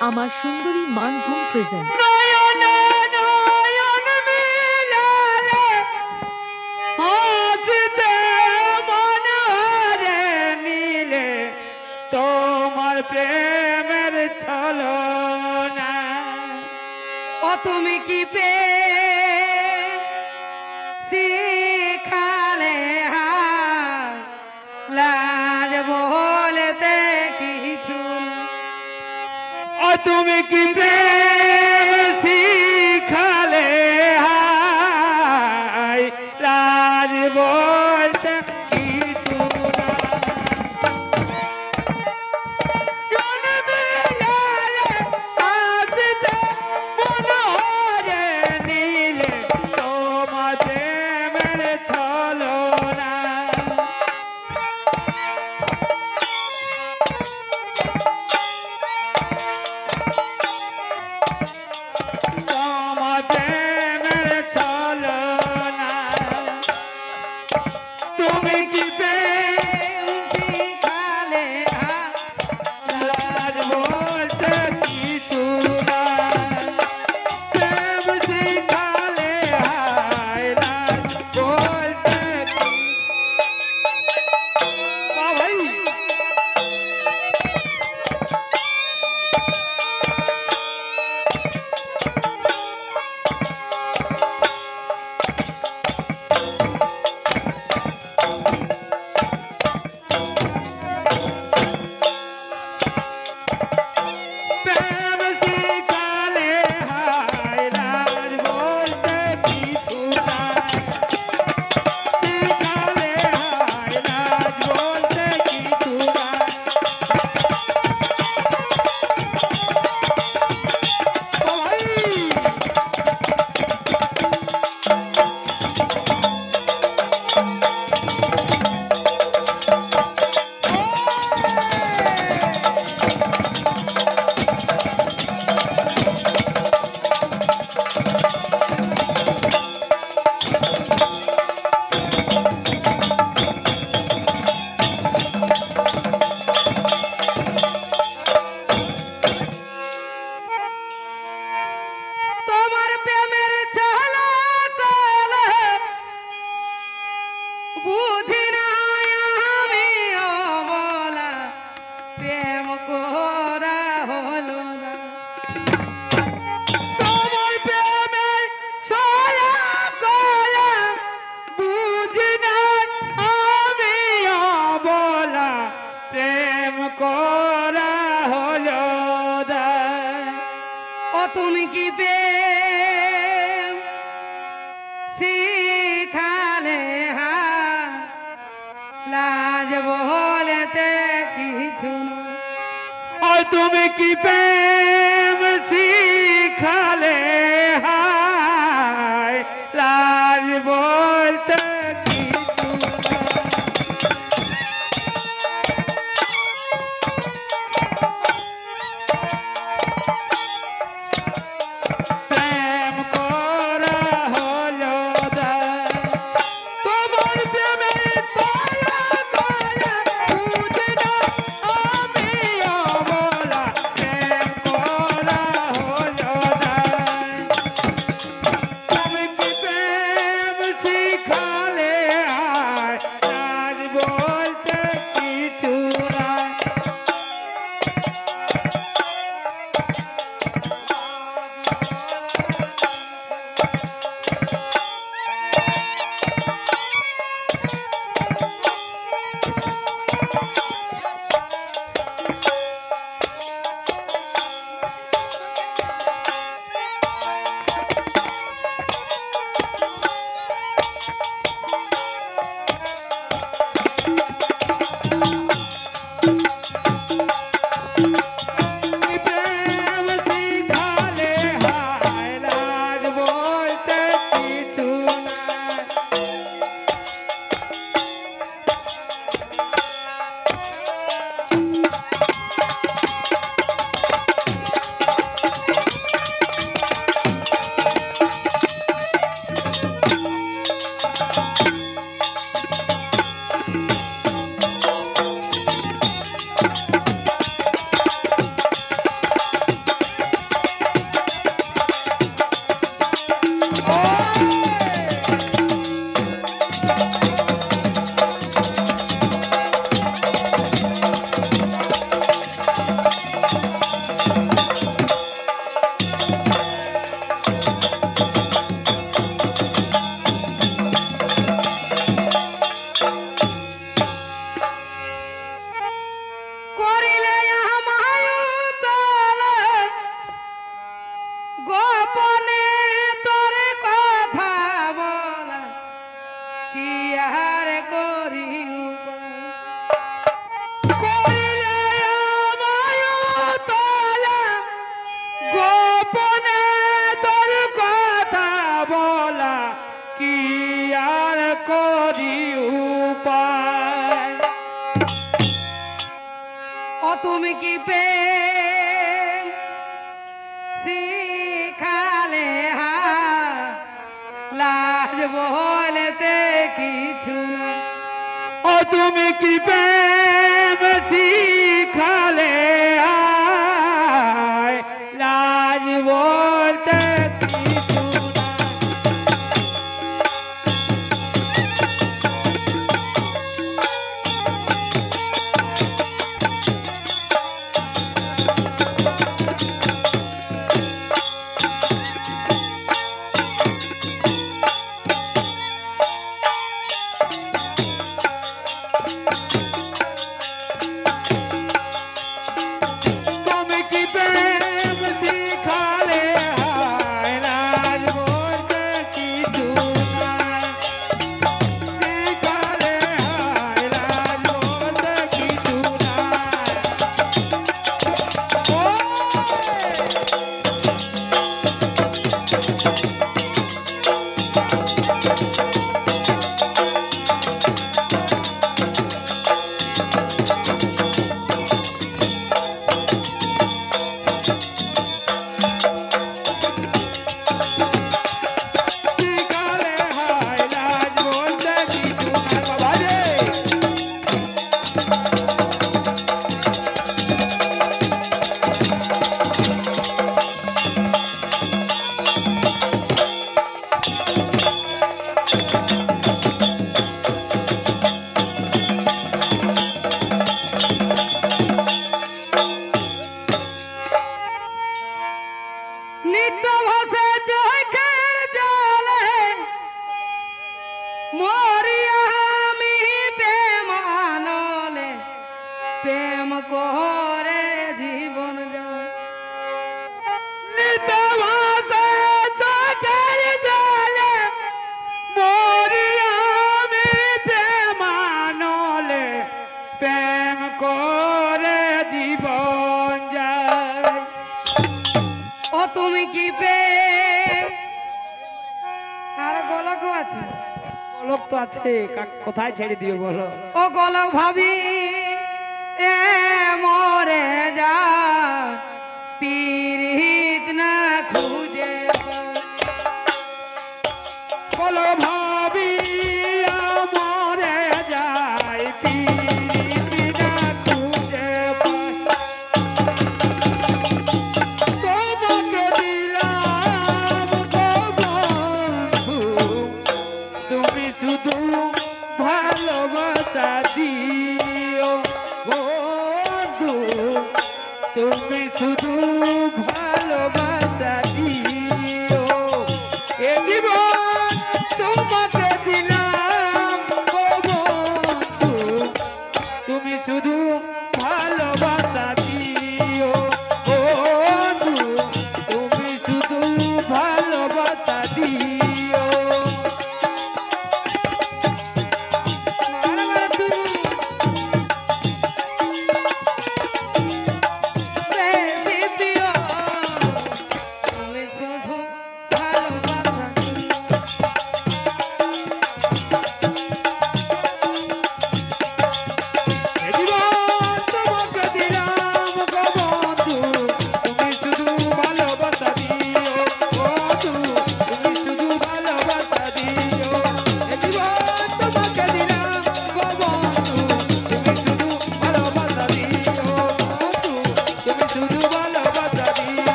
আমার সুন্দরী মানভূম প্রেজেন্ট। তোমার প্রেমের ছলনা ও তুমি কি শিখালে লাজ বলতে কিছু ও তুমি কি প্রেম শিখালে লাজ বলতে কিছু তুমি কি শিখালে লাজ বলতে কিছু তুমি কি প্রেম শিখালে লাজ বলতে কি আর করি উপায়। ও তুমি কি প্রেম শিখালে লাজ বলতে কিছু না। ও তুমি কি প্রেম শিখালে আয়, লাজ বলতে কিছু না। তুমি কি প্রেম শিখালে আয়, লাজ বলতে কিছু না। শিখালে আয়, লাজ বলতে কিছু না। শিখালে আয়, লাজ বলতে কিছু না। বাবা রে! নিত্য ভাসে চোখের জলে মরিয়া আমি প্রেমানলে প্রেম করে জীবন যায়। নিত ভাসে চোখের জলে মরি আমি প্রেমানলে প্রেম করে জীবন যায়। ও তুমি কি প্রেম আর গোলক আছে। লোক তো আছে, কোথায় ছেড়ে দিও বলো। ও গোলক ভাবি এ মরে যা পি